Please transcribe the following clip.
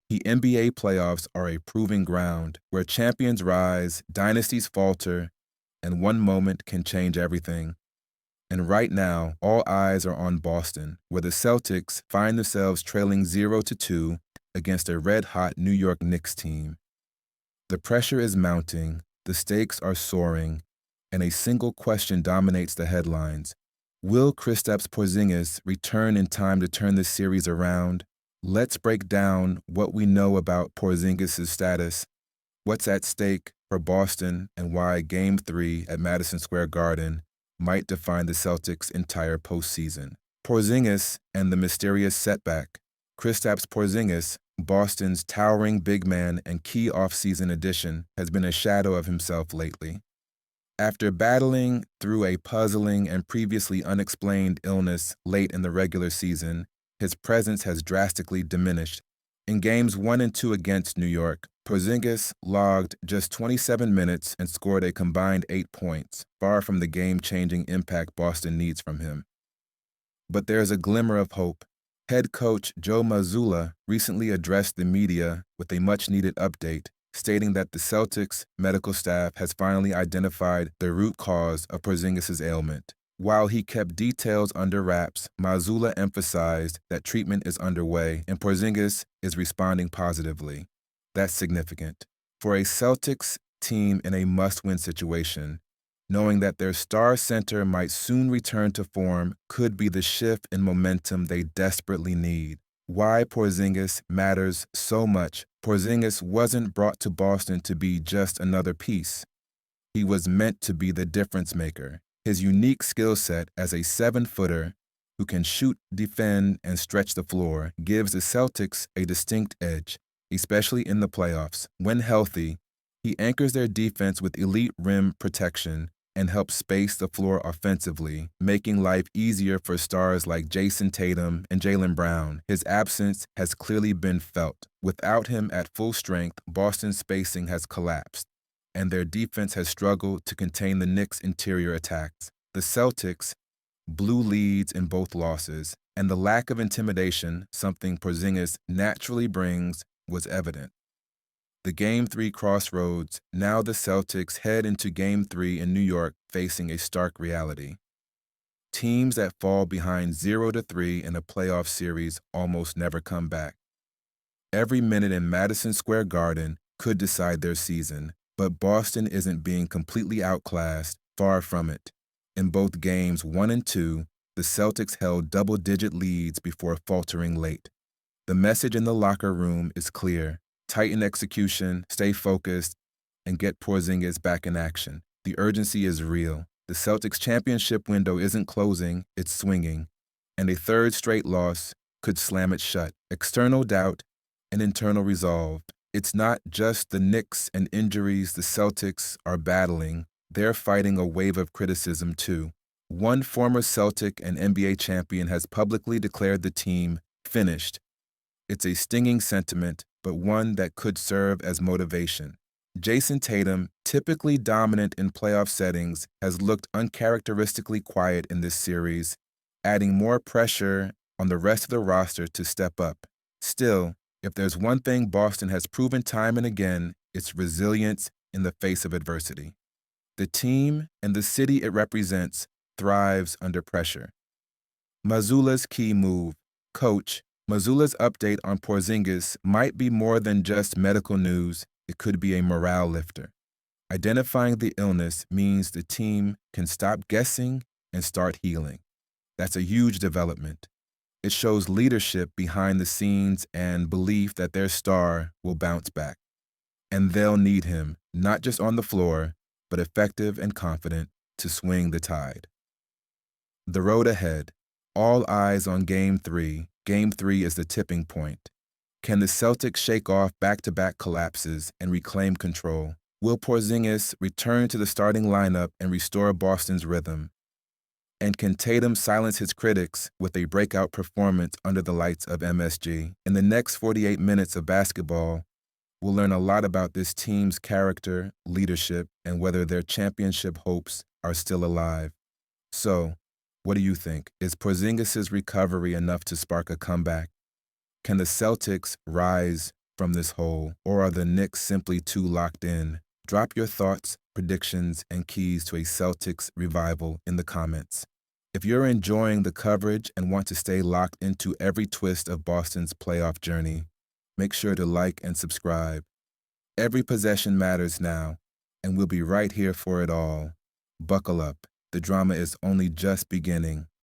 The NBA playoffs are a proving ground where champions rise, dynasties falter, and one moment can change everything. And right now, all eyes are on Boston, where the Celtics find themselves trailing 0-2 against a red-hot New York Knicks team. The pressure is mounting, the stakes are soaring, and a single question dominates the headlines. Will Kristaps Porzingis return in time to turn this series around? Let's break down what we know about Porzingis' status, what's at stake for Boston, and why Game 3 at Madison Square Garden might define the Celtics' entire postseason. Porzingis and the mysterious setback. Kristaps Porzingis, Boston's towering big man and key offseason addition, has been a shadow of himself lately. After battling through a puzzling and previously unexplained illness late in the regular season, his presence has drastically diminished. In Games 1 and 2 against New York, Porzingis logged just 27 minutes and scored a combined 8 points, far from the game-changing impact Boston needs from him. But there's a glimmer of hope. Head coach Joe Mazzulla recently addressed the media with a much-needed update, stating that the Celtics medical staff has finally identified the root cause of Porzingis' ailment. While he kept details under wraps, Mazzulla emphasized that treatment is underway and Porzingis is responding positively. That's significant. For a Celtics team in a must-win situation, knowing that their star center might soon return to form could be the shift in momentum they desperately need. Why Porzingis matters so much. Porzingis wasn't brought to Boston to be just another piece. He was meant to be the difference maker. His unique skill set as a 7-footer who can shoot, defend, and stretch the floor gives the Celtics a distinct edge, especially in the playoffs. When healthy, he anchors their defense with elite rim protection and helps space the floor offensively, making life easier for stars like Jayson Tatum and Jaylen Brown. His absence has clearly been felt. Without him at full strength, Boston's spacing has collapsed, and their defense has struggled to contain the Knicks' interior attacks. The Celtics blew leads in both losses, and the lack of intimidation, something Porzingis naturally brings, was evident. The Game 3 crossroads, now the Celtics head into Game 3 in New York facing a stark reality. Teams that fall behind 0-3 in a playoff series almost never come back. Every minute in Madison Square Garden could decide their season, but Boston isn't being completely outclassed, far from it. In both Games 1 and 2, the Celtics held double-digit leads before faltering late. The message in the locker room is clear. Tighten execution, stay focused, and get Porzingis back in action. The urgency is real. The Celtics' championship window isn't closing, it's swinging, and a third straight loss could slam it shut. External doubt and internal resolve. It's not just the Knicks and injuries the Celtics are battling. They're fighting a wave of criticism, too. One former Celtic and NBA champion has publicly declared the team finished. It's a stinging sentiment, but one that could serve as motivation. Jayson Tatum, typically dominant in playoff settings, has looked uncharacteristically quiet in this series, adding more pressure on the rest of the roster to step up. Still, if there's one thing Boston has proven time and again, it's resilience in the face of adversity. The team and the city it represents thrives under pressure. Mazzulla's key move. Coach, Mazzulla's update on Porzingis might be more than just medical news. It could be a morale lifter. Identifying the illness means the team can stop guessing and start healing. That's a huge development. It shows leadership behind the scenes and belief that their star will bounce back. And they'll need him, not just on the floor, but effective and confident to swing the tide. The road ahead. All eyes on Game 3. Game 3 is the tipping point. Can the Celtics shake off back-to-back collapses and reclaim control? Will Porzingis return to the starting lineup and restore Boston's rhythm? And can Tatum silence his critics with a breakout performance under the lights of MSG? In the next 48 minutes of basketball, we'll learn a lot about this team's character, leadership, and whether their championship hopes are still alive. So, what do you think? Is Porzingis' recovery enough to spark a comeback? Can the Celtics rise from this hole, or are the Knicks simply too locked in? Drop your thoughts, predictions, and keys to a Celtics revival in the comments. If you're enjoying the coverage and want to stay locked into every twist of Boston's playoff journey, make sure to like and subscribe. Every possession matters now, and we'll be right here for it all. Buckle up. The drama is only just beginning.